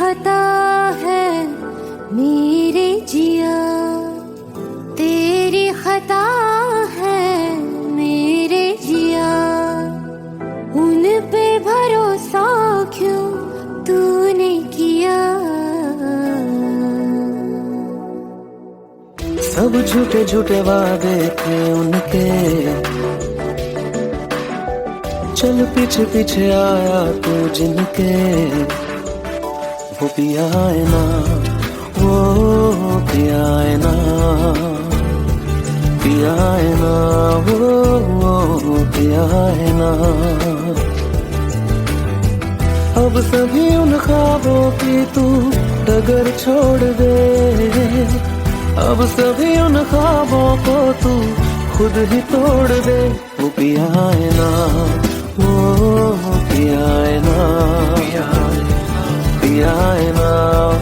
खता है मेरे जिया, तेरी खता है मेरे जिया। उन पे भरोसा क्यों तूने किया? सब झूठे झूठे वादे थे उनके, चल पीछे पीछे आया तू जिनके। वो पिया है ना, वो पिया है ना, पिया है ना, वो पिया है ना। अब सभी उन ख्वाबों की तू डगर छोड़ दे, अब सभी उन ख्वाबों को तू खुद ही तोड़ दे। वो पिया है ना, वो पिया है ना, पिया है ना,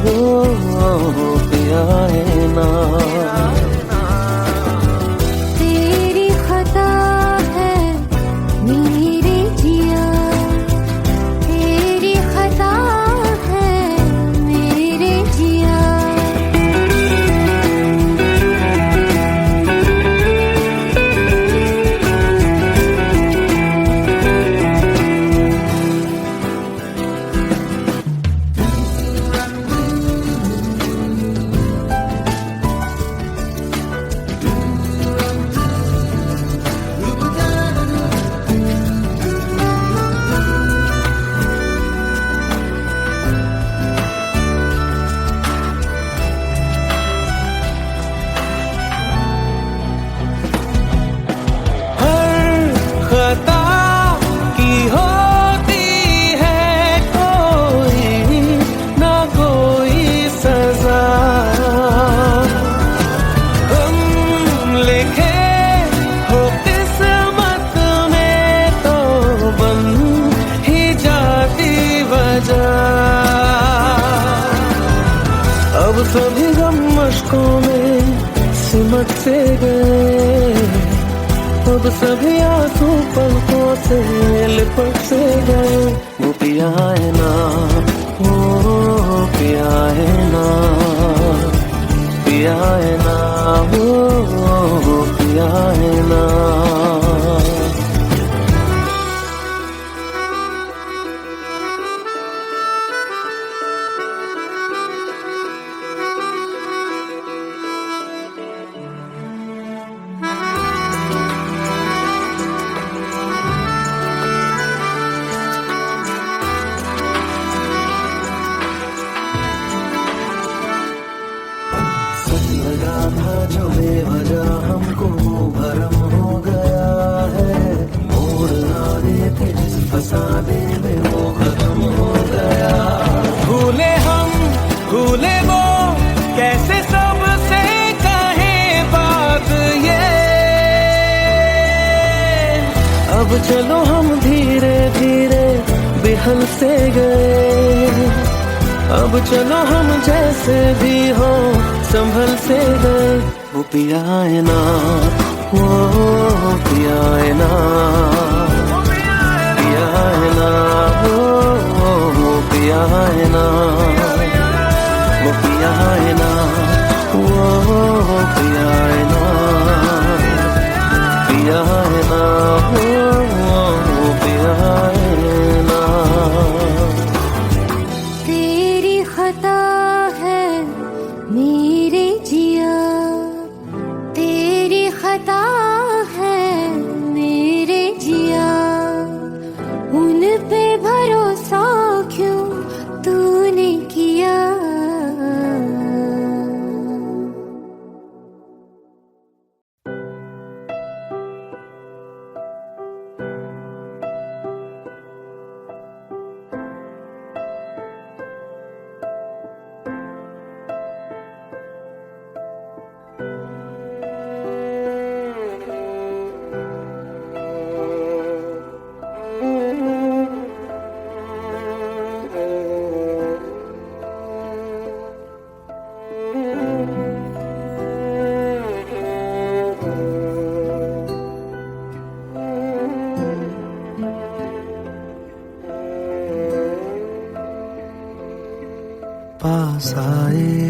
वो पिया है ना। तेरी खता है मेरे जिया, तेरी खता है मेरे जिया। अब सभी गम मशकों में सिमट से गए, अब सभी आंसू पलकों से लिपट से गए। वो पिया है ना, वो पिया है ना, पिया है ना, वो पिया है ना। लगा था जो बेवजह हमको वो भरम हो गया है, मोड़ आने थे जिस फसाने में वो खत्म हो गया। भूले हम भूले वो कैसे सबसे कहे बात ये, अब चलो हम धीरे धीरे बिहल से गए, अब चलो हम जैसे भी हो संभल से गए। वो पिया है ना, वो पिया है ना, पिया है ना, वो पिया है ना, वो पिया है ना, वो पिया है ना, पिया है ना, वो पिया है ना। तेरी खता है मेरे जिया, तेरी खता है मेरे जिया। पास आए,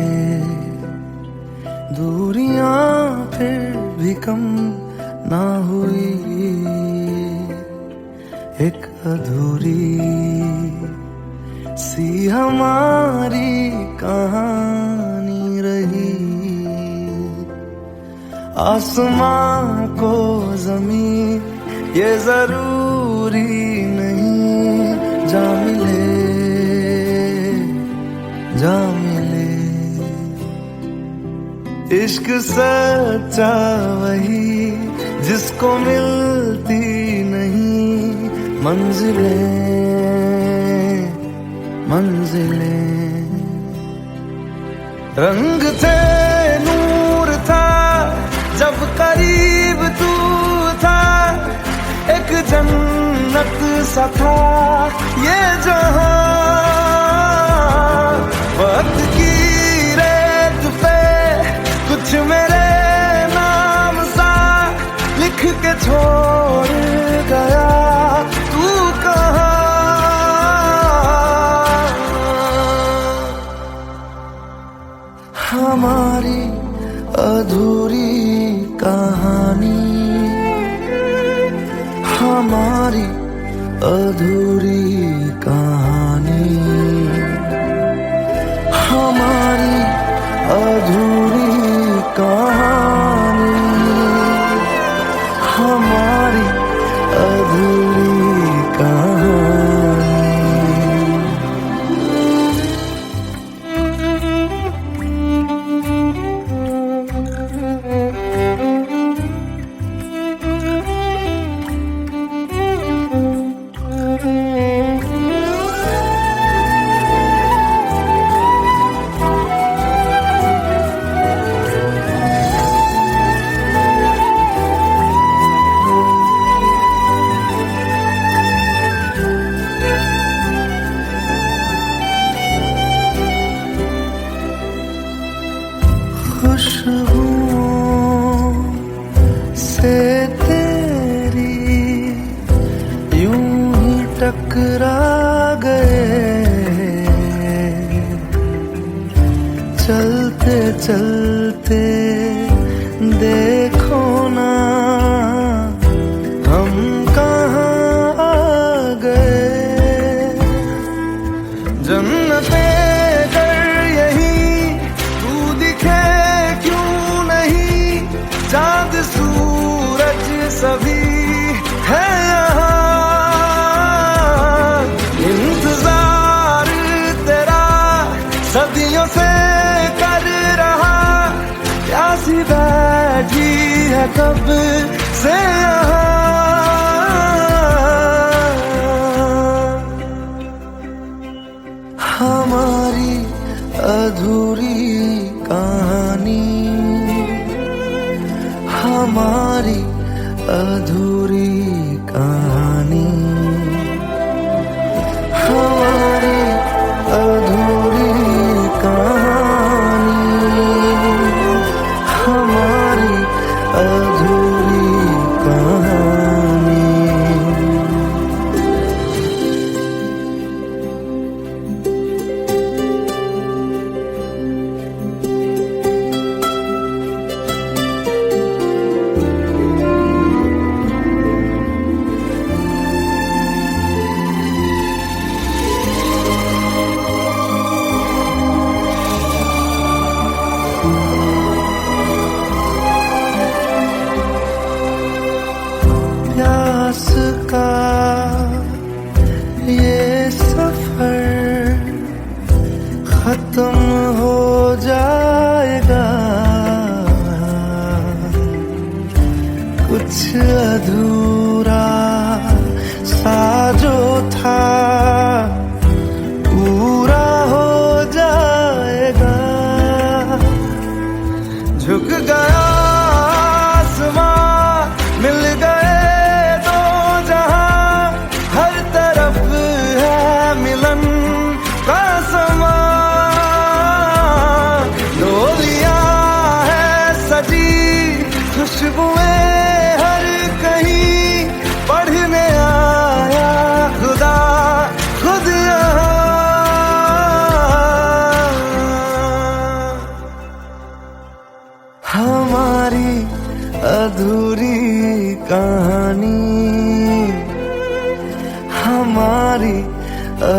दूरियां फिर भी कम ना हुई, एक अधूरी सी हमारी कहानी रही। आसमां को जमीन ये जरूरी नहीं, जा मिले जा मिले। इश्क सच्चा वही जिसको मिलती नहीं मंजिलें मंजिलें। रंग थे नूर था जब करीब तू था, एक जन्नत सा था ये जहां। वक्त की रेत पे कुछ मेरे नाम सा लिख के छोड़ गया, तू कहाँ? हमारी अधूरी कहानी, हमारी अधूरी कहानी, हमारी अधूरी कहानी, हमारी अधूरी कहानी। खुशबुओं से तेरी यूं ही टकरा गए, चलते चलते देखो ना हम कहाँ आ गए। जन्नते चांद सूरज सभी है यहाँ, इंतजार तेरा सदियों से कर रहा, प्यासी बैठी है कब से यहाँ। हमारी अधूरी कहानी, हमारी अधूरी कहानी, हमारी अधूरी कहानी, हमारी अधूरी कहानी।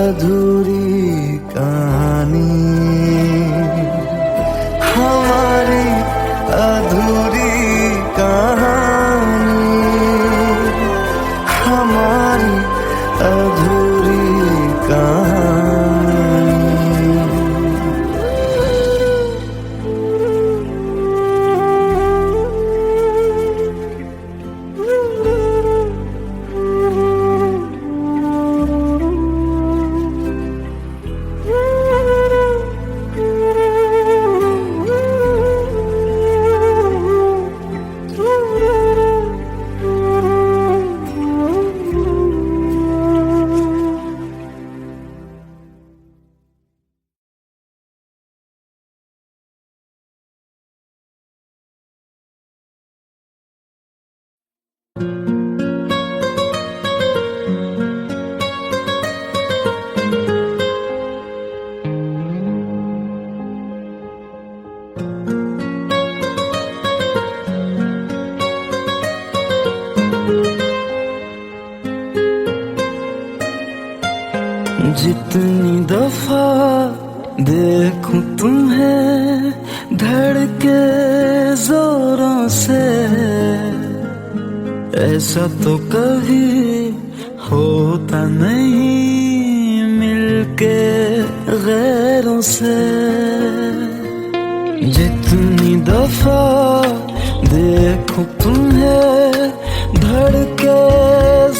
अधूरी कहानी, हमारी अधूरी कहानी, हमारी अधूरी कहानी। जितनी दफा देखूं तुम्हें धड़के जोरों से, ऐसा तो कभी होता नहीं मिलके गैरों से। जितनी दफा देखूं तुम्हें धड़के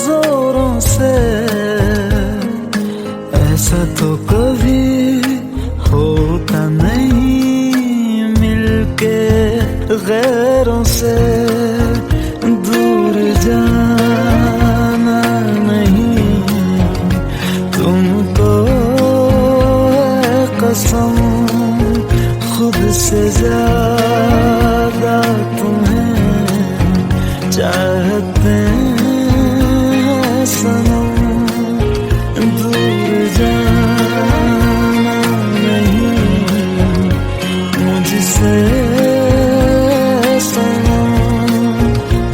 जोरों से, ऐसा तो कभी होता नहीं मिलके गैरों से। दूर जाना नहीं तुमको है कसम, खुद से ज्यादा तुम्हें चाहते हैं सनम। दूर जाना नहीं मुझसे सनम,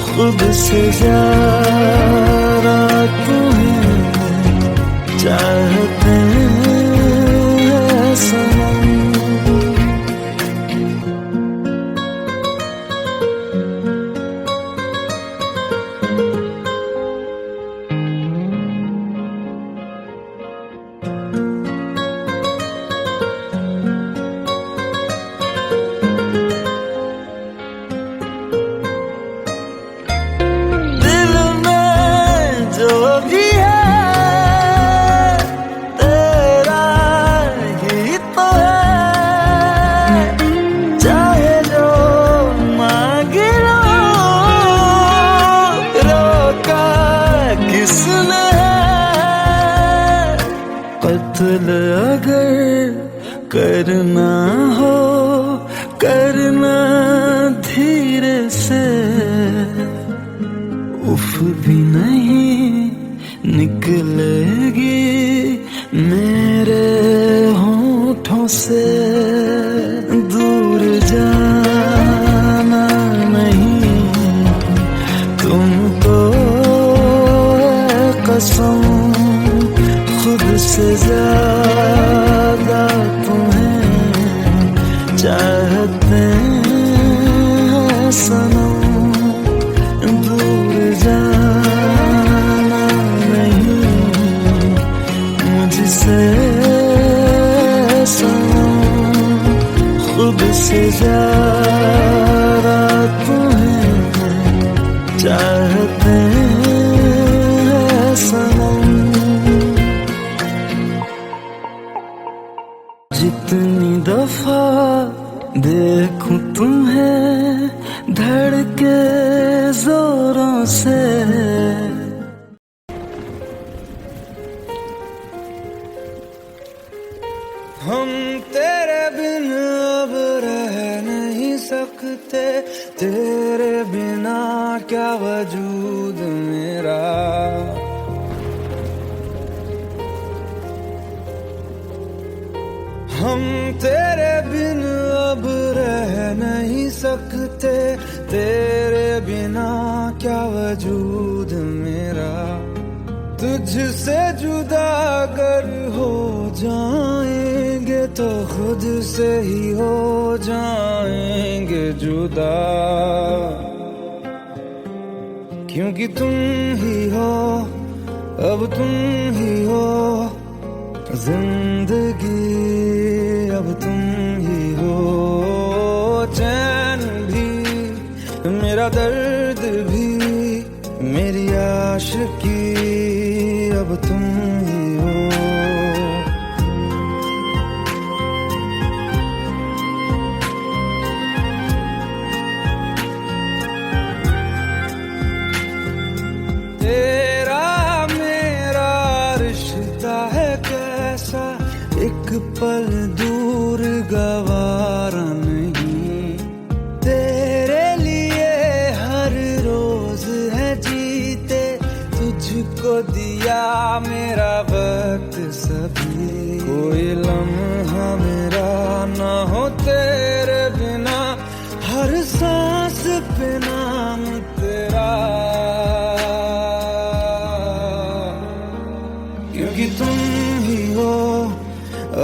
खुद से ज्यादा तुम्हें चाहते हैं सनम। कत्ल अगर करना हो करना धीरे से, उफ भी नहीं निकलेगी मेरे होठों से। दूर जाना नहीं तुमको है कसम, खुद से ज्यादा तुम्हें चाहते हैं सनम। दूर जाना नहीं मुझसे सनम, खुद से ज्यादा तुम्हें चाहते हैं सनम। जितनी दफा देखूं तुम्हें धड़के जोरों से, हम तेरे बिन अब रह नहीं सकते, तेरे बिना क्या वजूद मेरा। हम तेरे बिन अब रह नहीं सकते, तेरे बिना क्या वजूद मेरा। तुझ मुझसे जुदा अगर हो जाएंगे तो खुद से ही हो जाएंगे जुदा, क्योंकि तुम ही हो, अब तुम ही हो जिंदगी, अब तुम ही हो चैन भी, मेरा दर्द भी, मेरी आशिकी, अब तुम ही हो। तेरा मेरा रिश्ता है कैसा, एक पल दूर गवारा नहीं, तेरे लिए हर रोज है जीते, तुझको दिया मेरा वक्त सभी, कोई लम्हा मेरा ना हो तेरे बिना, हर सांस पे नाम तेरा, क्योंकि तुम ही हो,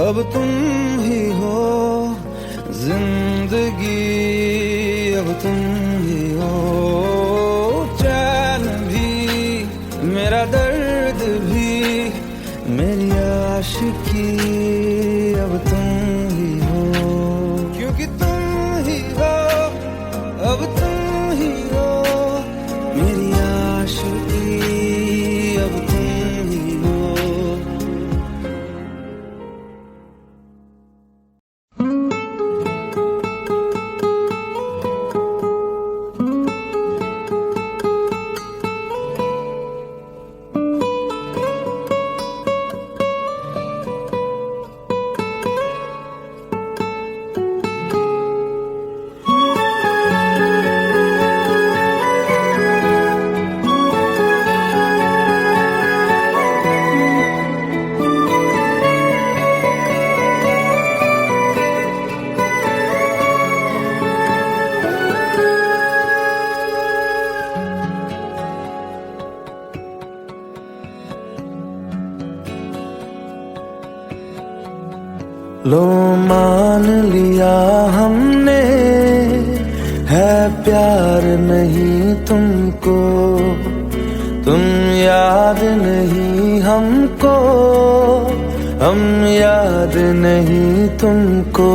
अब तुम ही हो जिंदगी, अब तुम ही हो चैन भी, मेरा दर्द भी, मेरी आशिकी, अब तुम ही हो, क्योंकि तुम ही हो, अब तुम ही हो मेरी आशिकी, अब तुम ही हो। लो मान लिया हमने है प्यार नहीं तुमको, तुम याद नहीं हमको, हम याद नहीं तुमको,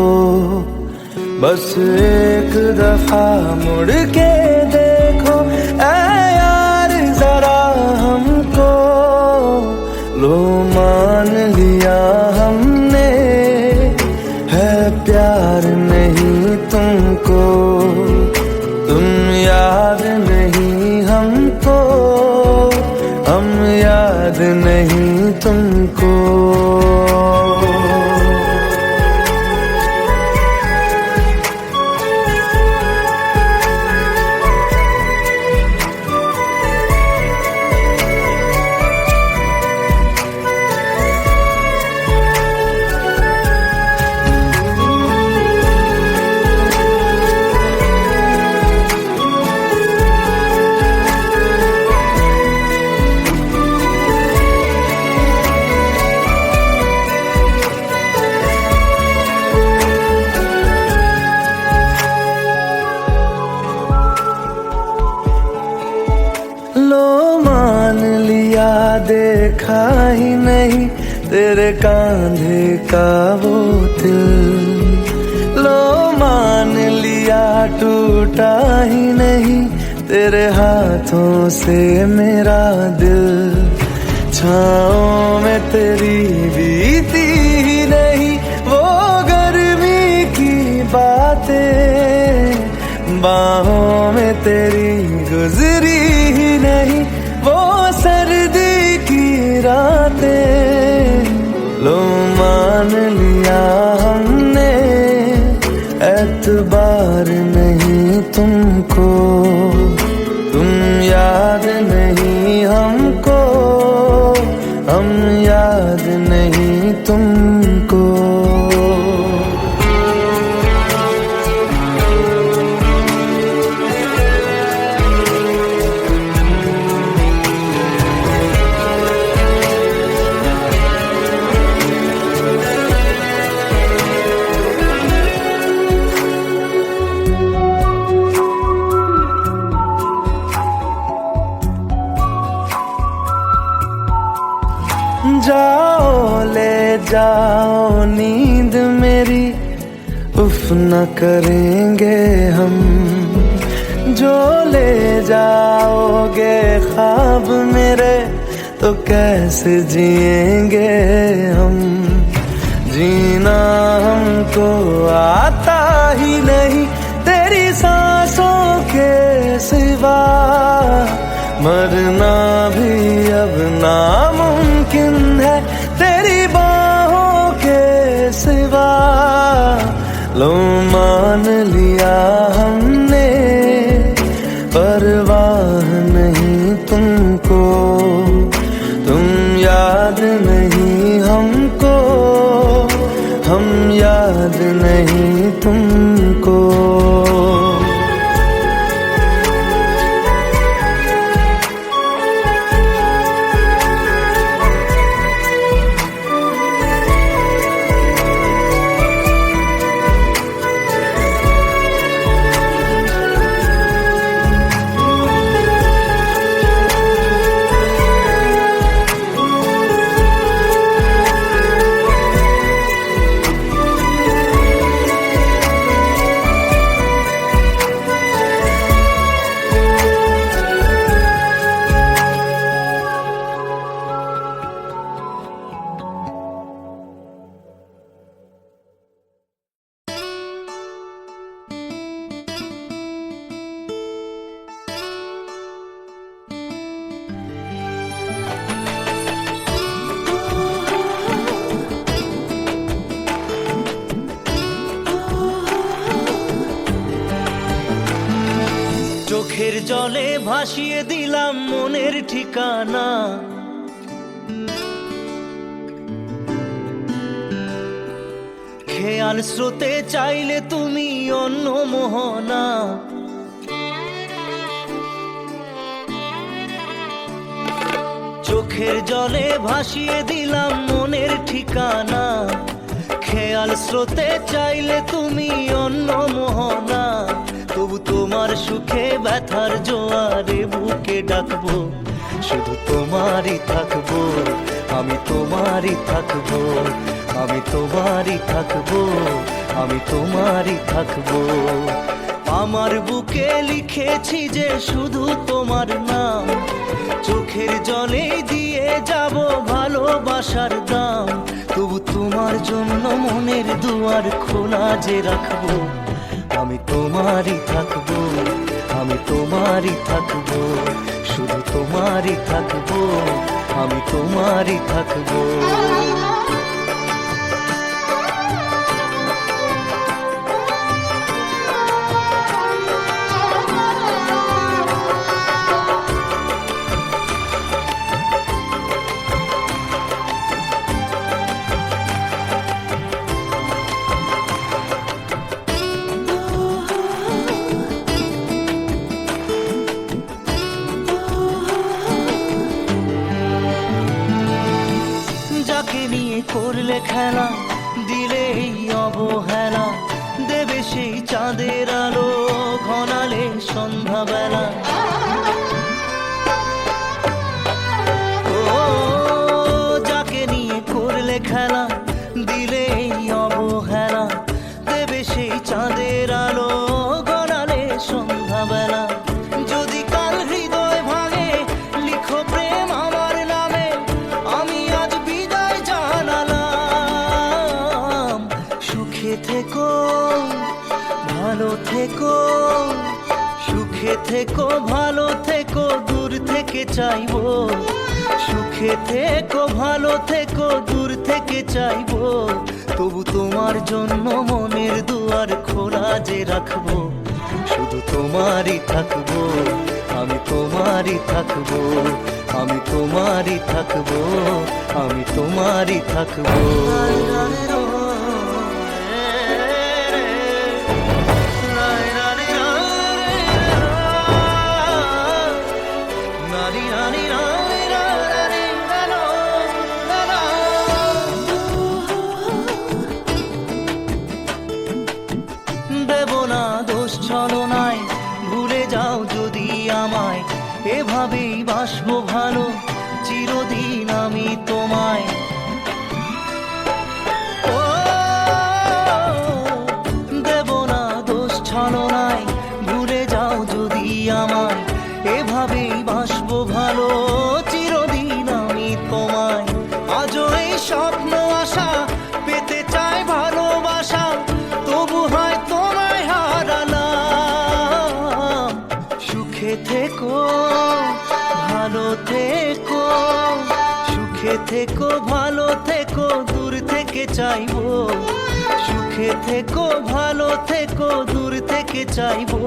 बस एक दफा मुड़ के देखो ऐ यार जरा हमको, लो मान लिया हमने प्यार नहीं तुमको, तुम याद नहीं हमको, हम याद नहीं तुमको। देखा ही नहीं तेरे कांधे का वो दिल, लो मान लिया टूटा ही नहीं तेरे हाथों से मेरा दिल, छाँव में तेरी बीती ही नहीं वो गर्मी की बातें, बाहों में तेरी गुजरी ही नहीं वो सर्दी की रातें, लो मान लिया हमने एतबार नहीं तुमको, तुम याद नहीं हमको, हम याद नहीं तुमको। जाओ नींद मेरी, उफ न करेंगे हम। जो ले जाओगे ख्वाब मेरे, तो कैसे जिएंगे हम। जीना हमको आता ही नहीं तेरी सांसों के सिवा, मरना भी अब नामुमकिन है तेरी बाहों के सिवा। लो मान लिया हमने, परवाह नहीं तुमको, तुम याद नहीं हमको, हम याद नहीं तुमको। চোখের জলে ভাসিয়ে দিলাম মনের ঠিকানা, খেয়াল স্রোতে চাইলে তুমি অন্য মোহনা। চোখের জলে ভাসিয়ে দিলাম মনের ঠিকানা, খেয়াল স্রোতে চাইলে তুমি অন্য মোহনা। তবু তোমার সুখে ব্যথার জোয়ারে বুকে ডাকবো, শুধু তোমারই থাকবো, আমি তোমারই থাকবো, আমি তোমারই থাকবো, আমি তোমারই থাকবো। আমার বুকে লিখেছি যে শুধু তোমার নাম, চোখের জলে দিয়ে যাব ভালোবাসার দাম। তবু তোমার জন্য মনের দুয়ার খোলা যে রাখবো, আমি তোমারই থাকবো, আমি তোমারই থাকবো, শুধু তোমারই থাকবো, আমি তোমারই থাকবো। করলে খেলা, দিলে এই অবহেলা, দেবে সেই চাঁদের আলো ঘনালে সন্ধ্যাবেলা। ও যাকে নিয়ে করলে খেলা, দিলে এই অবহেলা, দেবে সেই চাঁদের আলো ঘনালে সন্ধ্যাবেলা। যদি কাল হৃদয় ভাঙে লিখো প্রেম আমার নামে, আমি আজ বিদায় জানালাম। সুখে থেকো ভালো থেকো, সুখে থেকো ভালো থেকো, দূর থেকে চাইবো। সুখে থেকো ভালো থেকো, দূর থেকে চাইবো। তবু তোমার জন্য মনের দুয়ার খোলা যে রাখবো, শুধু তোমারই থাকবো, আমি তোমারই থাকবো, আমি তোমারই থাকবো, আমি তোমারই থাকবো। দেব না দোষ ছলনায়, ভুলে যাও যদি আমায়, এভাবেই বাসবো ভালো চিরদিন আমি তোমায়। থেকো ভালো থেকো দূর থেকে চাইবো, সুখে থেকো ভালো থেকো দূর থেকে চাইবো,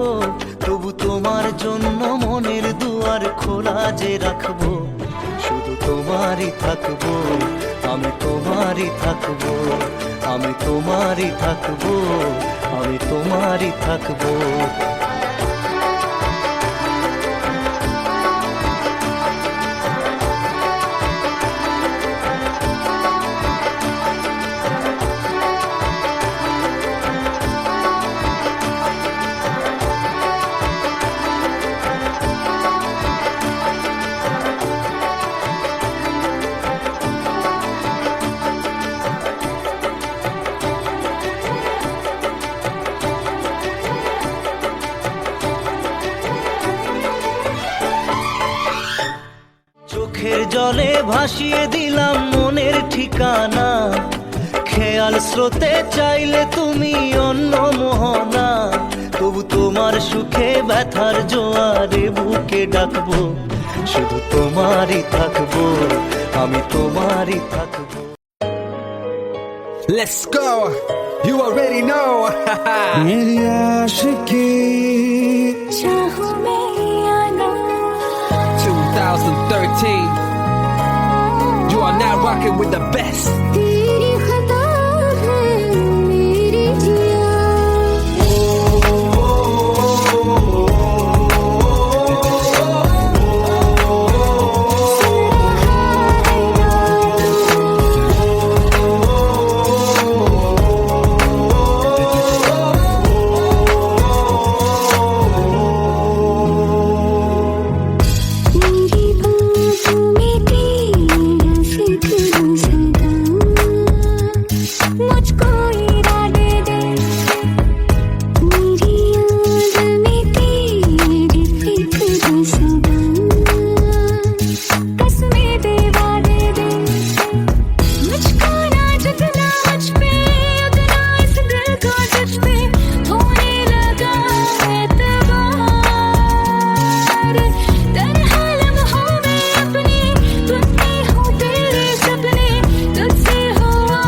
তবু তোমার জন্য মনের দুয়ার খোলা যে রাখবো, শুধু তোমারই থাকবো, আমি তোমারই থাকবো, আমি তোমারই থাকবো, আমি তোমারই থাকবো। চোখের জলে ভাসিয়ে দিলাম মনের ঠিকানা, খেয়াল স্রোতে চাইলে তুমি অন্য মোহনা, তবু তোমার সুখে ব্যথার জোয়ারে বুকে ডাকবো, শুধু তোমারই থাকবো, আমি তোমারই থাকবো। Let's go. You already know. मेरी आशिकी चाहूं मैं या ना 2013. You are now rocking with the best. तेरी खता है मेरी जिया, मेरी बाहों में तेरा फिक्र सदा, मुझको इरादे दे, मेरी याद में तेरी फिक्र सदा, कसमें दे वादे दे, मुझको ना जगना मुझ पे, उतना इस दिल को तुझ पे होने लगा एतबार, तन्हा लम्हों में अपने तुमने हो तेरे सपने, तुझसे हुआ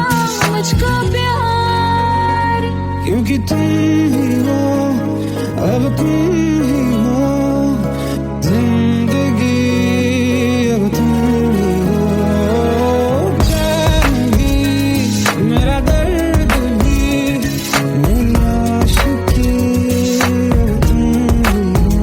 मुझको प्यार, क्योंकि तुम ही हो, अब तुम ही हो, जिंदगी अब तुम ही हो, चैन भी मेरा दर्द भी, मेरी आशिकी अब तुम ही हो।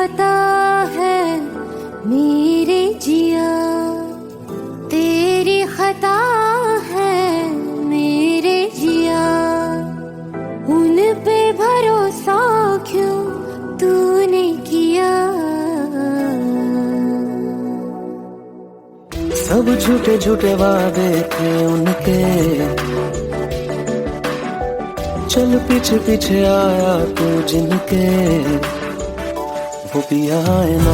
खता है मेरे जिया, तेरी खता है मेरे जिया, उन पे भरोसा क्यों तूने किया। सब झूठे झूठे वादे थे उनके, चल पीछे पीछे आया तू जिनके, वो पिया है ना,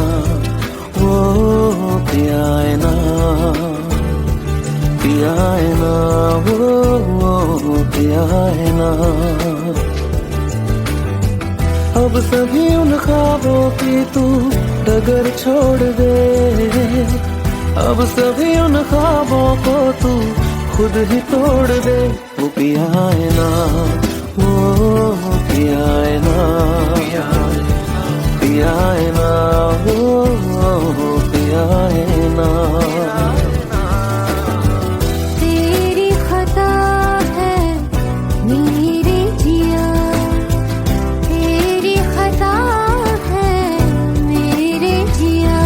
वो पिया है ना, पिया है ना, वो पिया है ना। अब सभी उन ख्वाबों की तू डगर छोड़ दे, अब सभी उन ख्वाबों को तू खुद ही तोड़ दे। वो पिया है ना, वो पिया है ना, पिया है ना, वो पिया है ना। तेरी खता है मेरे जिया, तेरी खता है मेरे जिया।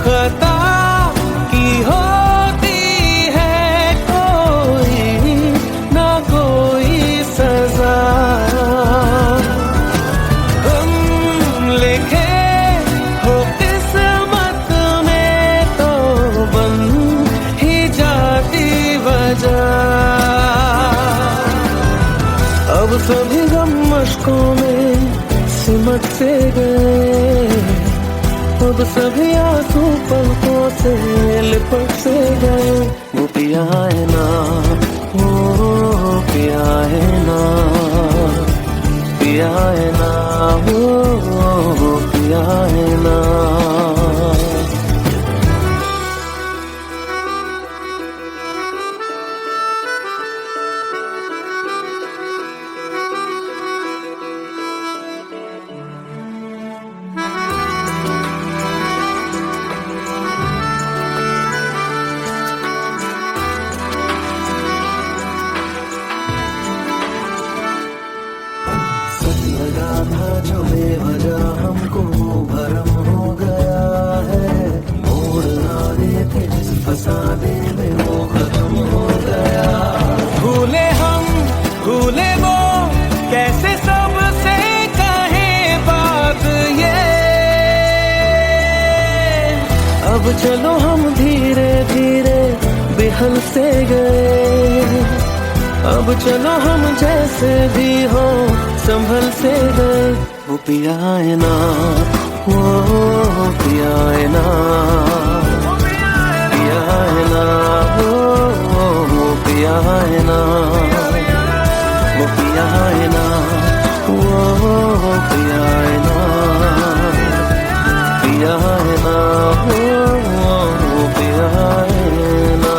खता की होती है कोई ना कोई सजा, हम लिखे हो किस्मत में तो बन ही जाती वजह। अब सभी गम मशकों में सिमट से गए, अब सभी आंसू पलकों से लिपट से गए। वो पिया है ना, वो पिया है ना, पिया है ना, वो पिया है ना। लगा था जो बेवजह हमको वो भरम हो गया है, मोड़ आने थे जिस फसाने में वो खत्म हो गया। भूले हम भूले वो, कैसे सबसे कहे बात ये। अब चलो हम धीरे धीरे बेहल से गए, अब चलो हम जैसे भी हो संभल से गए। वो पिया है ना, वो पिया है ना, पिया है ना, वो पिया है ना, वो पिया है ना, वो पिया है ना, पिया है ना, वो पिया है ना।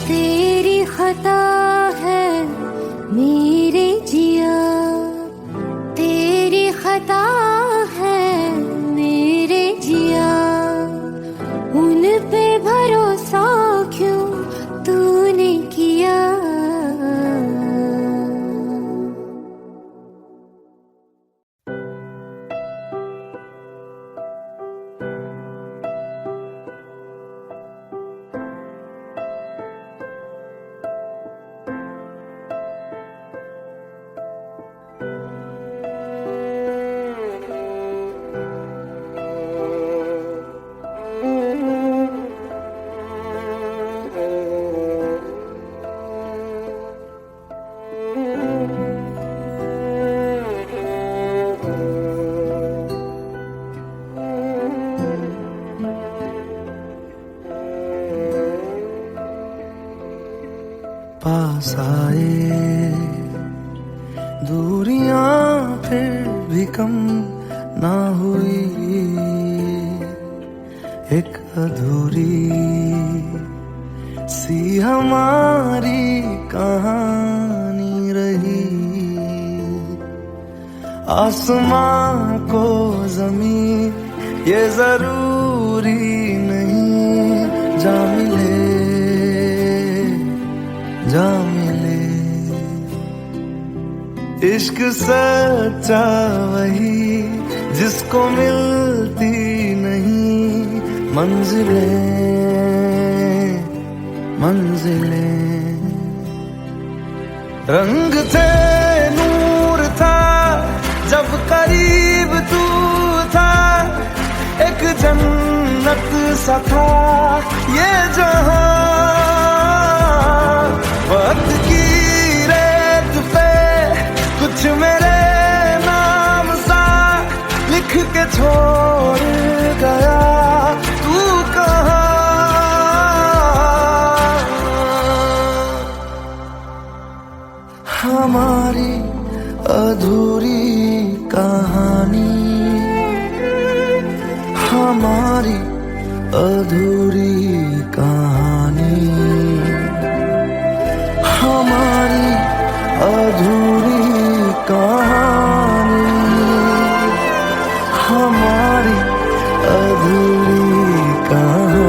तेरी खता है मेरे जिया, तेरी खता है मेरे जिया। पास आए, दूरियां फिर भी कम ना हुई, एक अधूरी सी हमारी कहानी रही। आसमां को ज़मीं ये जरूरी नहीं, जा मिले जा मिले। इश्क सच्चा वही जिसको मिलती नहीं मंजिलें मंजिलें। रंग थे नूर था जब करीब तू था, एक जन्नत सा था ये जहां। वक्त की रेत पे कुछ मेरे नाम सा लिख के छोड़ गया, तू कहाँ? हमारी अधूरी कहानी, हमारी अधूरी कहानी, हमारी अधूरी कहानी, हमारी अधूरी कहानी।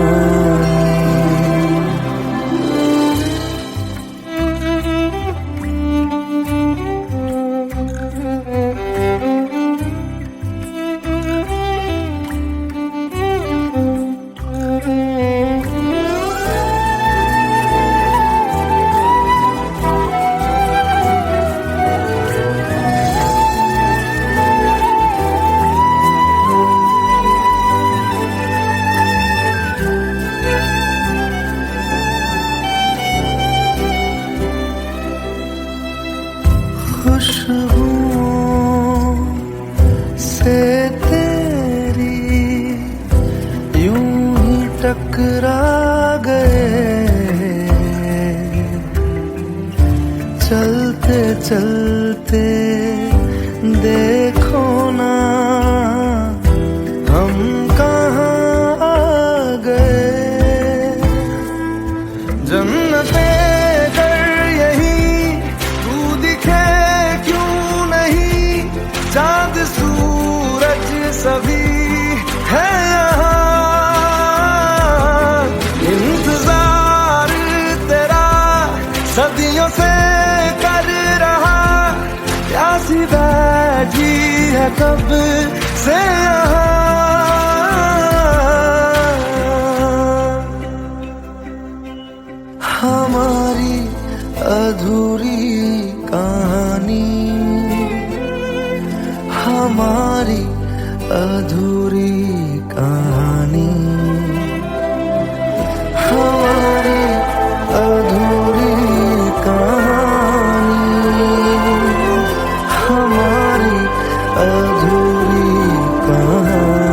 खुशबुओं से तेरी यूं ही टकरा गए, चलते चलते देखो ना हम कहाँ आ गए। जन्नते चाँद सूरज सभी है यहाँ, इंतजार तेरा सदियों से कर रहा, प्यासी बैठी है कब से यहाँ। हमारी अधूरी कहानी, हमारी अधूरी कहानी, हमारी अधूरी कहानी, हमारी अधूरी कहानी।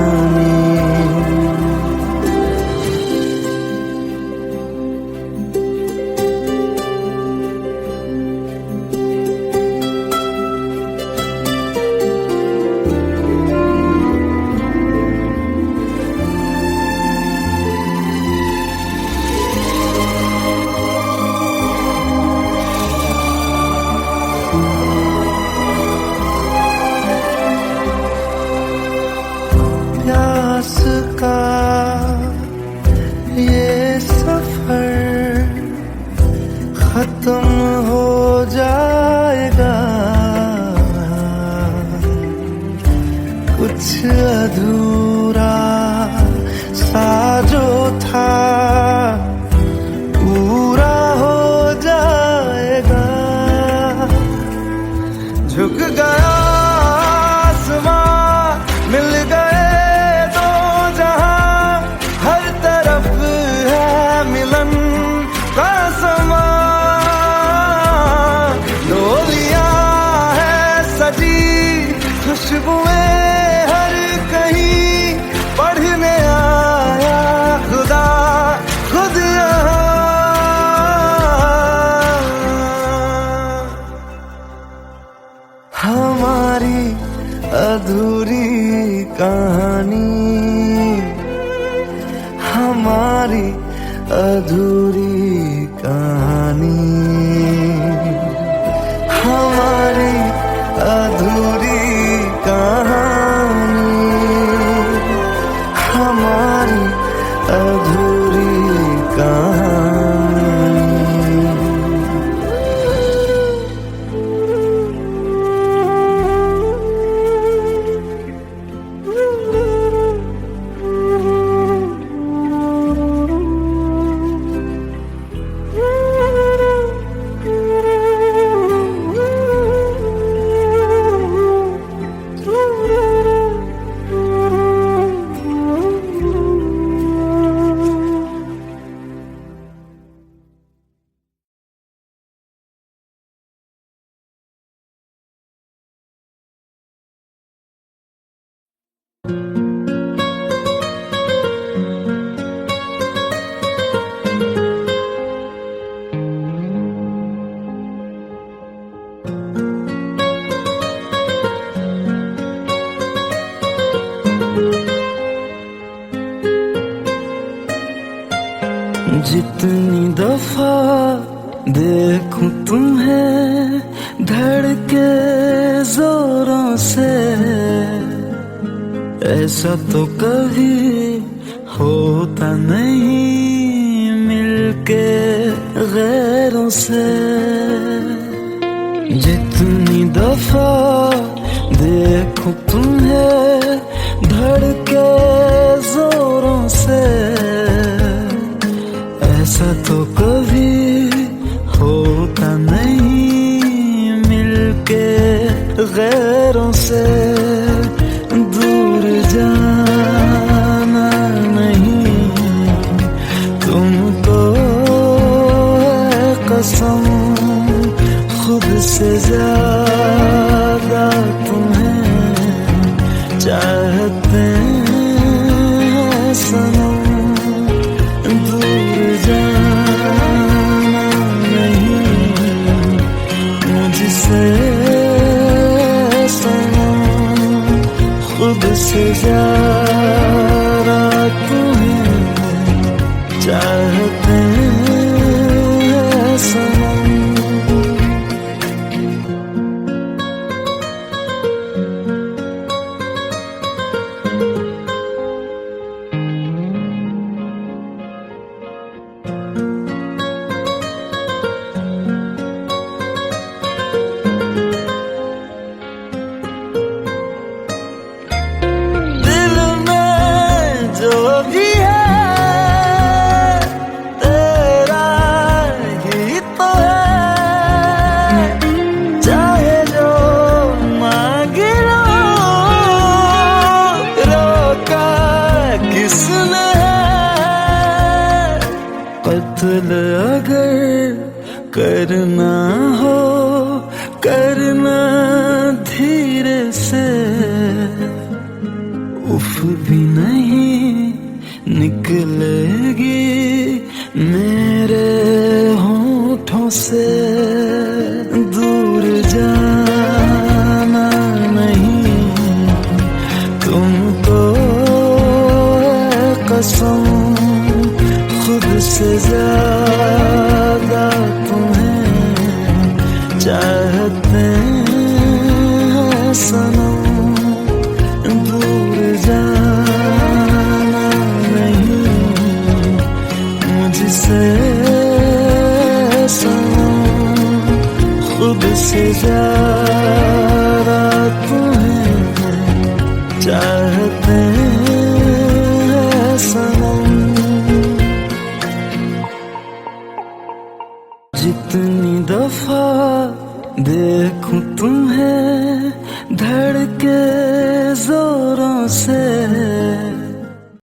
हमारी अधूरी कहानी, हमारी अधूरी कहानी, हमारी अधूरी कहानी। जितनी दफा देखूं तुम्हें धड़के जोरों से, ऐसा तो कभी होता नहीं मिलके गैरों से। जितनी दफा देखूं तुम्हें धड़के जोरों से, ऐसा तो कभी होता नहीं मिलके गैरों से। दूर जाना नहीं तुमको है कसम, खुद से ज्यादा तुम्हें चाहते हैं सनम। दूर जाना नहीं मुझसे सनम, खुद से ज्यादा तुम्हें चाहते हैं सनम। कत्ल अगर करना हो करना धीरे से, उफ भी नहीं निकलेगी मेरे होठों से। दूर जाना नहीं तुमको है कसम, खुद से ज्यादा तुम्हें चाहते हैं सनम। दूर जाना नहीं मुझसे सनम, खुद से ज्यादा तुम्हें चाहते हैं सनम। जितनी दफा देखूं तुम्हें धड़के जोरों से,